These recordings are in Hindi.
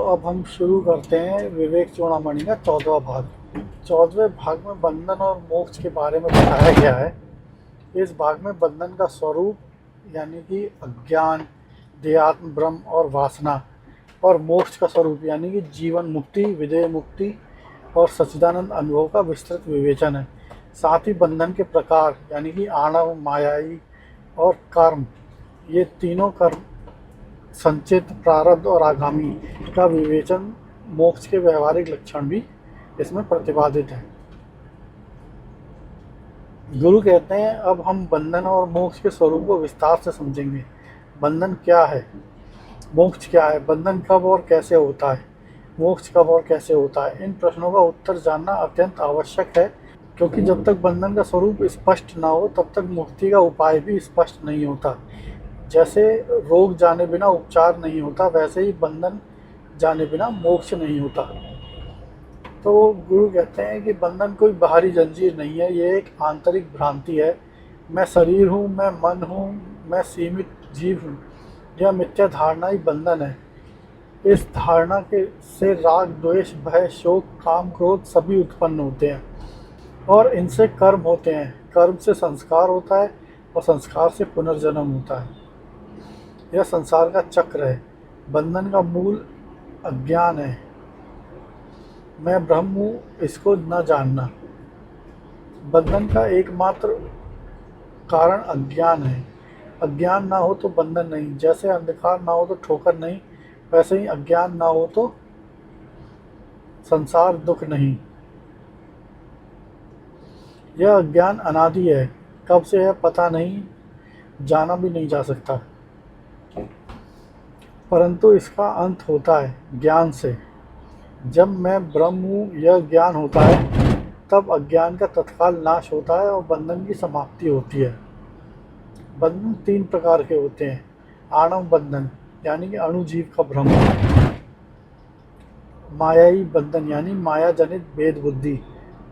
अब हम शुरू करते हैं विवेक चूड़ामणि का 14वां भाग। 14वें भाग में बंधन और मोक्ष के बारे में बताया गया है। इस भाग में बंधन का स्वरूप यानी कि अज्ञान, देहात्म भ्रम और वासना, और मोक्ष का स्वरूप यानी कि जीवन मुक्ति, विदेह मुक्ति और सच्चिदानंद अनुभव का विस्तृत विवेचन है। साथ ही बंधन के प्रकार यानी कि आणव, मायाई और कर्म, ये तीनों कर्म संचित, प्रारब्ध और आगामी का विवेचन, मोक्ष के व्यवहारिक लक्षण भी इसमें प्रतिपादित है। गुरु कहते हैं अब हम बंधन और मोक्ष के स्वरूप को विस्तार से समझेंगे। बंधन क्या है, मोक्ष क्या है, बंधन कब और कैसे होता है, मोक्ष कब और कैसे होता है। इन प्रश्नों का उत्तर जानना अत्यंत आवश्यक है, क्योंकि जब तक बंधन का स्वरूप स्पष्ट ना हो तब तक मुक्ति का उपाय भी स्पष्ट नहीं होता। जैसे रोग जाने बिना उपचार नहीं होता, वैसे ही बंधन जाने बिना मोक्ष नहीं होता। तो गुरु कहते हैं कि बंधन कोई बाहरी जंजीर नहीं है, ये एक आंतरिक भ्रांति है। मैं शरीर हूँ, मैं मन हूँ, मैं सीमित जीव हूँ, यह मिथ्या धारणा ही बंधन है। इस धारणा के से राग, द्वेष, भय, शोक, काम, क्रोध सभी उत्पन्न होते हैं और इनसे कर्म होते हैं। कर्म से संस्कार होता है और संस्कार से पुनर्जन्म होता है। यह संसार का चक्र है। बंधन का मूल अज्ञान है। मैं ब्रह्म हूँ, इसको न जानना। बंधन का एकमात्र कारण अज्ञान है। अज्ञान ना हो तो बंधन नहीं। जैसे अंधकार ना हो तो ठोकर नहीं, वैसे ही अज्ञान ना हो तो संसार दुख नहीं। यह अज्ञान अनादि है, कब से है पता नहीं, जाना भी नहीं जा सकता, परंतु इसका अंत होता है ज्ञान से। जब मैं ब्रह्म हूँ यह ज्ञान होता है, तब अज्ञान का तत्काल नाश होता है और बंधन की समाप्ति होती है। बंधन तीन प्रकार के होते हैं। आणव बंधन यानी कि अणुजीव का भ्रम, मायाई बंधन यानी माया जनित भेद बुद्धि,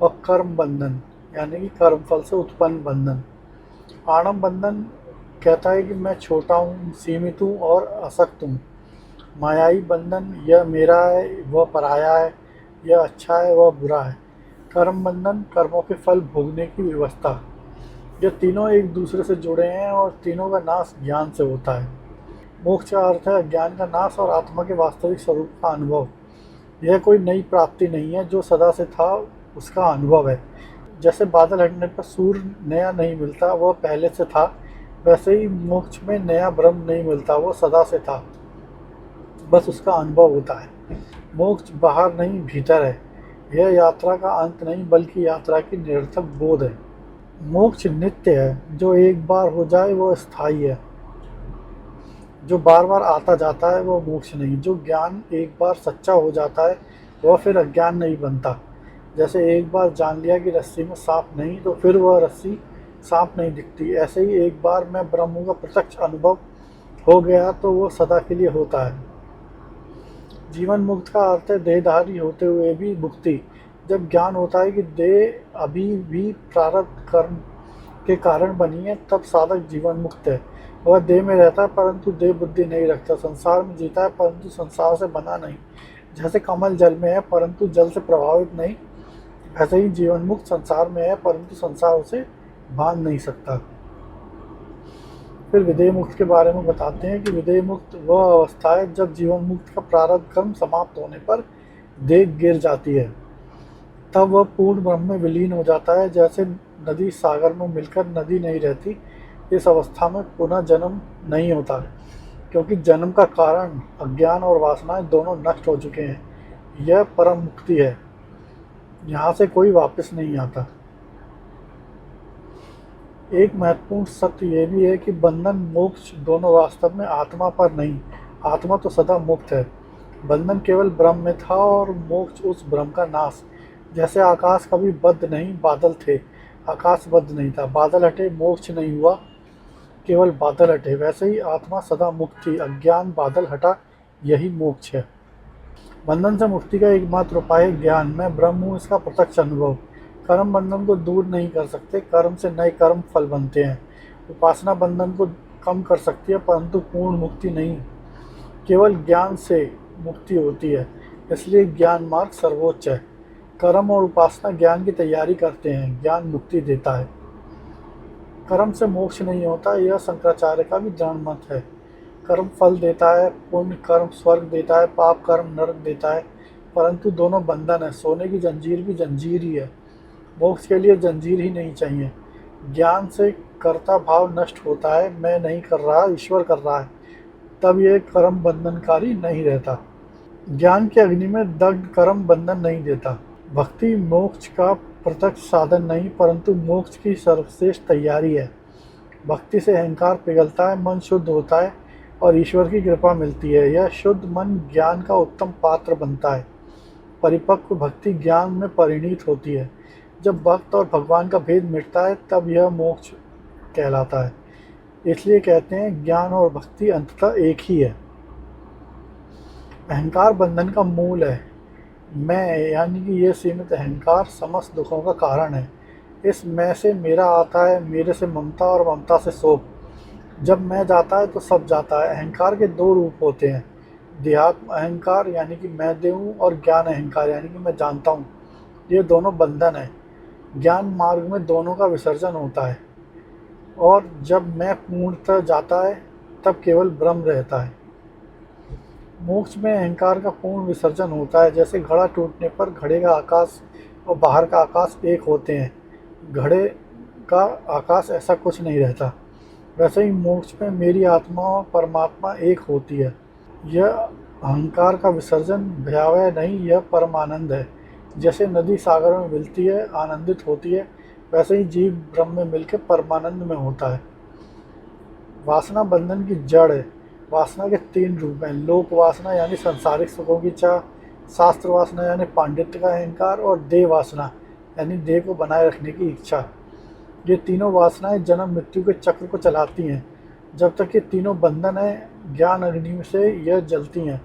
और कर्म बंधन यानी कि कर्म फल से उत्पन्न बंधन। आणव बंधन कहता है कि मैं छोटा हूँ, सीमित हूँ और असक्त हूँ। मायाई बंधन, यह मेरा है, वह पराया है, यह अच्छा है, वह बुरा है। कर्म बंधन, कर्मों के फल भोगने की व्यवस्था। ये तीनों एक दूसरे से जुड़े हैं और तीनों का नाश ज्ञान से होता है। मोक्ष का अर्थ है अज्ञान का नाश और आत्मा के वास्तविक स्वरूप का अनुभव। यह कोई नई प्राप्ति नहीं है, जो सदा से था उसका अनुभव है। जैसे बादल हटने पर सूर्य नया नहीं मिलता, वह पहले से था, वैसे ही मोक्ष में नया ब्रह्म नहीं मिलता, वो सदा से था, बस उसका अनुभव होता है। मोक्ष बाहर नहीं भीतर है। यह यात्रा का अंत नहीं बल्कि यात्रा की निरर्थक बोध है। मोक्ष नित्य है, जो एक बार हो जाए वो स्थायी है। जो बार बार आता जाता है वो मोक्ष नहीं। जो ज्ञान एक बार सच्चा हो जाता है वह फिर अज्ञान नहीं बनता। जैसे एक बार जान लिया कि रस्सी में सांप नहीं, तो फिर वह रस्सी सांप नहीं दिखती। ऐसे ही एक बार मैं ब्रह्म का प्रत्यक्ष अनुभव हो गया तो वो सदा के लिए होता है। जीवन मुक्त का अर्थ है देहधारी होते हुए भी मुक्ति। जब ज्ञान होता है कि देह अभी भी प्रारब्ध कर्म के कारण बनी है, तब साधक जीवन मुक्त है। वह देह में रहता है परंतु देह बुद्धि नहीं रखता। संसार में जीता है परंतु संसार से बना नहीं। जैसे कमल जल में है परंतु जल से प्रभावित नहीं, वैसे ही जीवन मुक्त संसार में है परंतु संसार उसे बांध नहीं सकता। फिर विदेह मुक्त के बारे में बताते हैं कि विदेह मुक्त वह अवस्था है जब जीवन मुक्त का प्रारब्ध कर्म समाप्त होने पर देह गिर जाती है, तब वह पूर्ण ब्रह्म में विलीन हो जाता है। जैसे नदी सागर में मिलकर नदी नहीं रहती, इस अवस्था में पुनः जन्म नहीं होता, क्योंकि जन्म का कारण अज्ञान और वासनाएं दोनों नष्ट हो चुके हैं। यह परम मुक्ति है, यहाँ से कोई वापस नहीं आता। एक महत्वपूर्ण सत्य यह भी है कि बंधन मोक्ष दोनों वास्तव में आत्मा पर नहीं, आत्मा तो सदा मुक्त है। बंधन केवल ब्रह्म में था और मोक्ष उस ब्रह्म का नाश। जैसे आकाश कभी बद्ध नहीं, बादल थे, आकाश बद्ध नहीं था, बादल हटे, मोक्ष नहीं हुआ, केवल बादल हटे, वैसे ही आत्मा सदा मुक्त थी, अज्ञान बादल हटा, यही मोक्ष है। बंधन से मुक्ति का एकमात्र उपाय है ज्ञान। मैं ब्रह्म हूँ, इसका प्रत्यक्ष अनुभव। कर्म बंधन को दूर नहीं कर सकते, कर्म से नए कर्म फल बनते हैं। उपासना बंधन को कम कर सकती है परंतु पूर्ण मुक्ति नहीं। केवल ज्ञान से मुक्ति होती है, इसलिए ज्ञान मार्ग सर्वोच्च है। कर्म और उपासना ज्ञान की तैयारी करते हैं, ज्ञान मुक्ति देता है। कर्म से मोक्ष नहीं होता, यह शंकराचार्य का भी दृढ़ मत है। कर्म फल देता है, पुण्य कर्म स्वर्ग देता है, पाप कर्म नरक देता है, परंतु दोनों बंधन है। सोने की जंजीर भी जंजीर ही है। मोक्ष के लिए जंजीर ही नहीं चाहिए। ज्ञान से कर्ता भाव नष्ट होता है, मैं नहीं कर रहा, ईश्वर कर रहा है, तब यह कर्म बंधनकारी नहीं रहता। ज्ञान की अग्नि में दग्ध कर्म बंधन नहीं देता। भक्ति मोक्ष का प्रत्यक्ष साधन नहीं, परंतु मोक्ष की सर्वश्रेष्ठ तैयारी है। भक्ति से अहंकार पिघलता है, मन शुद्ध होता है और ईश्वर की कृपा मिलती है। यह शुद्ध मन ज्ञान का उत्तम पात्र बनता है। परिपक्व भक्ति ज्ञान में परिणित होती है। जब भक्त और भगवान का भेद मिटता है, तब यह मोक्ष कहलाता है। इसलिए कहते हैं ज्ञान और भक्ति अंततः एक ही है। अहंकार बंधन का मूल है। मैं यानी कि यह सीमित अहंकार समस्त दुखों का कारण है। इस मैं से मेरा आता है, मेरे से ममता और ममता से शोक। जब मैं जाता है तो सब जाता है। अहंकार के दो रूप होते हैं, देहात्म अहंकार यानी कि मैं देव हूँ, और ज्ञान अहंकार यानी कि मैं जानता हूँ। ये दोनों बंधन है। ज्ञान मार्ग में दोनों का विसर्जन होता है, और जब मैं पूर्णतः जाता है तब केवल ब्रह्म रहता है। मोक्ष में अहंकार का पूर्ण विसर्जन होता है। जैसे घड़ा टूटने पर घड़े का आकाश और बाहर का आकाश एक होते हैं, घड़े का आकाश ऐसा कुछ नहीं रहता। वैसे ही मोक्ष में मेरी आत्मा और परमात्मा एक होती है। यह अहंकार का विसर्जन भयावह नहीं, यह परमानंद है। जैसे नदी सागर में मिलती है, आनंदित होती है, वैसे ही जीव ब्रह्म में मिलकर परमानंद में होता है। वासना बंधन की जड़ है। वासना के तीन रूप हैं, लोक वासना यानी संसारिक सुखों की चाह, शास्त्र वासना यानी पांडित्य का अहंकार, और देह वासना यानी देह को बनाए रखने की इच्छा। ये तीनों वासनाएं जन्म मृत्यु के चक्र को चलाती हैं। जब तक ये तीनों बंधन है, ज्ञान अग्नि से यह जलती हैं।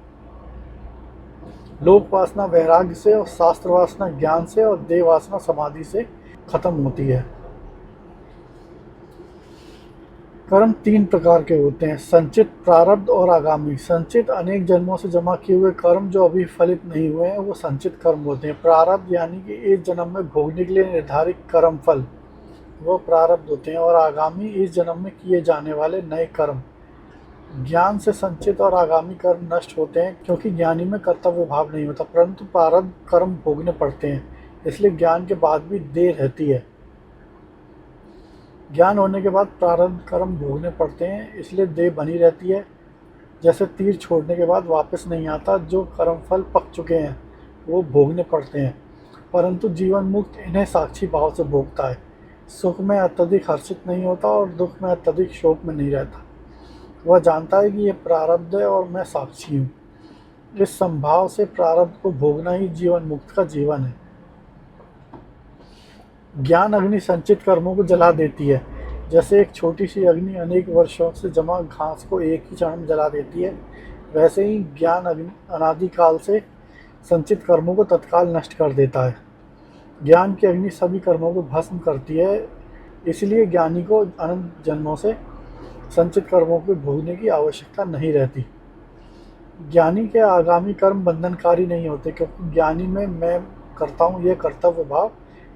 लोक वासना वैराग्य से, और शास्त्र वासना ज्ञान से, और देह वासना समाधि से खत्म होती है। कर्म तीन प्रकार के होते हैं, संचित, प्रारब्ध और आगामी। संचित अनेक जन्मों से जमा किए हुए कर्म जो अभी फलित नहीं हुए हैं, वो संचित कर्म होते हैं। प्रारब्ध यानी कि इस जन्म में भोगने के लिए निर्धारित कर्म फल, वो प्रारब्ध होते हैं। और आगामी इस जन्म में किए जाने वाले नए कर्म। ज्ञान से संचित और आगामी कर्म नष्ट होते हैं, क्योंकि ज्ञानी में कर्तव्य भाव नहीं होता, परंतु प्रारब्ध कर्म भोगने पड़ते हैं, इसलिए ज्ञान के बाद भी देर रहती है। ज्ञान होने के बाद प्रारब्ध कर्म भोगने पड़ते हैं, इसलिए देह बनी रहती है। जैसे तीर छोड़ने के बाद वापस नहीं आता, जो कर्मफल पक चुके हैं वो भोगने पड़ते हैं, परंतु जीवन मुक्त इन्हें साक्षी भाव से भोगता है। सुख में अत्यधिक हर्षित नहीं होता और दुख में अत्यधिक शोक में नहीं रहता। वह जानता है कि ये प्रारब्ध है और मैं साक्षी हूँ। इस संभाव से प्रारब्ध को भोगना ही जीवन मुक्त का जीवन है। ज्ञान अग्नि संचित कर्मों को जला देती है। जैसे एक छोटी सी अग्नि अनेक वर्षों से जमा घास को एक ही क्षण में जला देती है, वैसे ही ज्ञान अग्नि अनादिकाल से संचित कर्मों को तत्काल नष्ट कर देता है। ज्ञान की अग्नि सभी कर्मों को भस्म करती है, इसलिए ज्ञानी को अनंत जन्मों से संचित कर्मों को भोगने की आवश्यकता नहीं रहती। ज्ञानी के आगामी कर्म बंधनकारी नहीं होते, क्योंकि ज्ञानी में मैं करता हूँ यह कर्तव्य भाव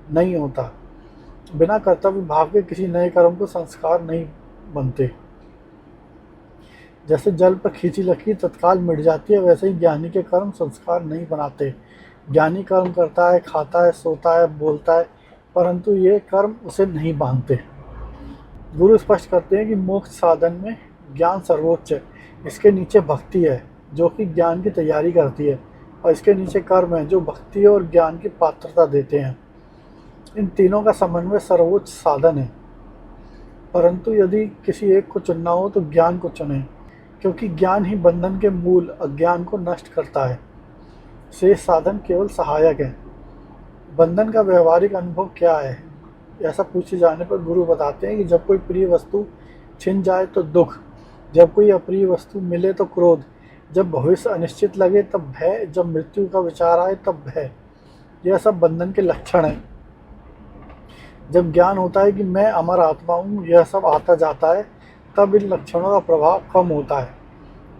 नहीं होता। बिना कर्तव्य भाव के किसी नए कर्म को संस्कार नहीं बनते। जैसे जल पर खींची लकीर तत्काल मिट जाती है, वैसे ही ज्ञानी के कर्म संस्कार नहीं बनाते। ज्ञानी कर्म करता है, खाता है, सोता है, बोलता है, परंतु ये कर्म उसे नहीं बांधते। गुरु स्पष्ट करते हैं कि मोक्ष साधन में ज्ञान सर्वोच्च है, इसके नीचे भक्ति है जो कि ज्ञान की तैयारी करती है, और इसके नीचे कर्म है जो भक्ति और ज्ञान की पात्रता देते हैं। इन तीनों का समन्वय सर्वोच्च साधन है, परंतु यदि किसी एक को चुनना हो तो ज्ञान को चुनें, क्योंकि ज्ञान ही बंधन के मूल अज्ञान को नष्ट करता है। शेष साधन केवल सहायक है। बंधन का व्यवहारिक अनुभव क्या है, ऐसा पूछे जाने पर गुरु बताते हैं कि जब कोई प्रिय वस्तु छिन जाए तो दुख, जब कोई अप्रिय वस्तु मिले तो क्रोध, जब भविष्य अनिश्चित लगे तब भय, जब मृत्यु का विचार आए तब भय। यह सब बंधन के लक्षण हैं। जब ज्ञान होता है कि मैं अमर आत्मा हूँ, यह सब आता जाता है, तब इन लक्षणों का प्रभाव कम होता है।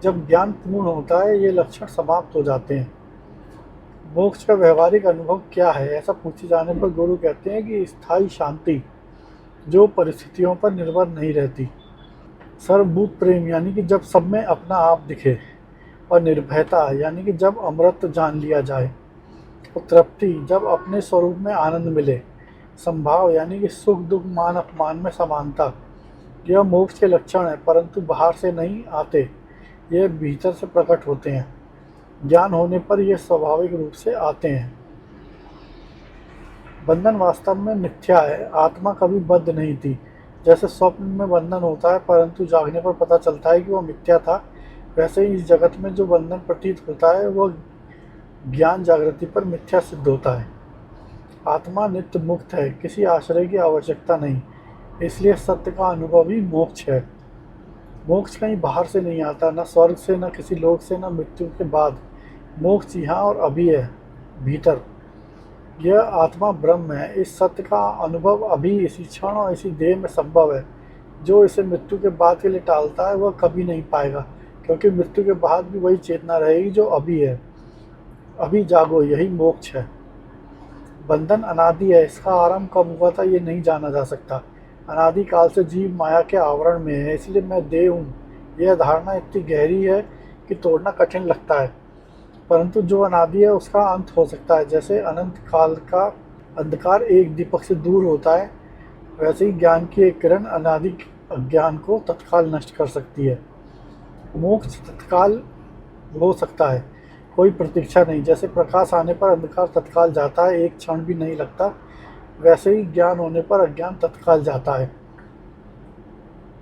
जब ज्ञान पूर्ण होता है ये लक्षण समाप्त हो जाते हैं। मोक्ष का व्यवहारिक अनुभव क्या है, ऐसा पूछे जाने पर गुरु कहते हैं कि स्थायी शांति जो परिस्थितियों पर निर्भर नहीं रहती। सर्वभूत प्रेम यानी कि जब सब में अपना आप दिखे, और निर्भयता यानी कि जब अमृत जान लिया जाए, और तृप्ति जब अपने स्वरूप में आनंद मिले, संभाव यानी कि सुख दुख मान अपमान में समानता। यह मोक्ष के लक्षण है, परंतु बाहर से नहीं आते, ये भीतर से प्रकट होते हैं। ज्ञान होने पर ये स्वाभाविक रूप से आते हैं। बंधन वास्तव में मिथ्या है, आत्मा कभी बद्ध नहीं थी। जैसे स्वप्न में बंधन होता है परंतु जागने पर पता चलता है कि वह मिथ्या था, वैसे ही इस जगत में जो बंधन प्रतीत होता है वह ज्ञान जागृति पर मिथ्या सिद्ध होता है। आत्मा नित्य मुक्त है, किसी आश्रय की आवश्यकता नहीं, इसलिए सत्य का अनुभव ही मोक्ष है। मोक्ष कहीं बाहर से नहीं आता, न स्वर्ग से, न किसी लोक से, न मृत्यु के बाद। मोक्ष यहाँ और अभी है, भीतर। यह आत्मा ब्रह्म है। इस सत्य का अनुभव अभी इसी क्षण और इसी देह में संभव है। जो इसे मृत्यु के बाद के लिए टालता है वह कभी नहीं पाएगा, क्योंकि मृत्यु के बाद भी वही चेतना रहेगी जो अभी है। अभी जागो, यही मोक्ष है। बंधन अनादि है, इसका आरंभ कब हुआ था ये नहीं जाना जा सकता। अनादि काल से जीव माया के आवरण में है, इसलिए मैं देह हूँ, यह धारणा इतनी गहरी है कि तोड़ना कठिन लगता है। परंतु जो अनादि है उसका अंत हो सकता है। जैसे अनंत काल का अंधकार एक दीपक से दूर होता है, वैसे ही ज्ञान की एक किरण अनादि अज्ञान को तत्काल नष्ट कर सकती है। मोक्ष तत्काल हो सकता है, कोई प्रतीक्षा नहीं। जैसे प्रकाश आने पर अंधकार तत्काल जाता है, एक क्षण भी नहीं लगता, वैसे ही ज्ञान होने पर अज्ञान तत्काल जाता है।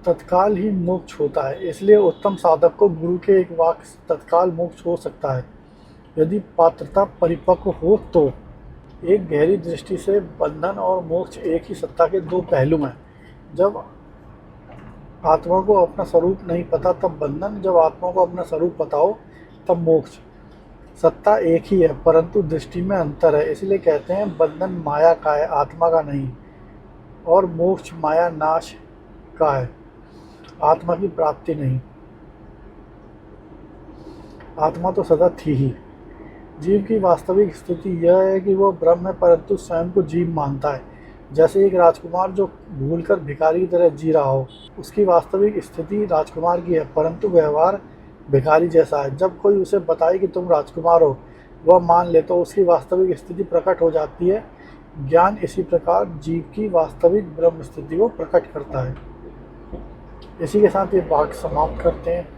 तत्काल ही मोक्ष होता है, इसलिए उत्तम साधक को गुरु के एक वाक्य से तत्काल मोक्ष हो सकता है, यदि पात्रता परिपक्व हो तो। एक गहरी दृष्टि से बंधन और मोक्ष एक ही सत्ता के दो पहलू हैं। जब आत्मा को अपना स्वरूप नहीं पता तब बंधन, जब आत्मा को अपना स्वरूप पता हो तब मोक्ष। सत्ता एक ही है, परंतु दृष्टि में अंतर है। इसलिए कहते हैं बंधन माया का है, आत्मा का नहीं, और मोक्ष माया नाश का है, आत्मा की प्राप्ति नहीं। आत्मा तो सदा थी ही। जीव की वास्तविक स्थिति यह है कि वह ब्रह्म है, परंतु स्वयं को जीव मानता है। जैसे एक राजकुमार जो भूलकर भिखारी की तरह जी रहा हो, उसकी वास्तविक स्थिति राजकुमार की है, परंतु व्यवहार भिखारी जैसा है। जब कोई उसे बताए कि तुम राजकुमार हो, वह मान ले तो उसकी वास्तविक स्थिति प्रकट हो जाती है। ज्ञान इसी प्रकार जीव की वास्तविक ब्रह्म स्थिति को प्रकट करता है। इसी के साथ ये वाक्य समाप्त करते हैं।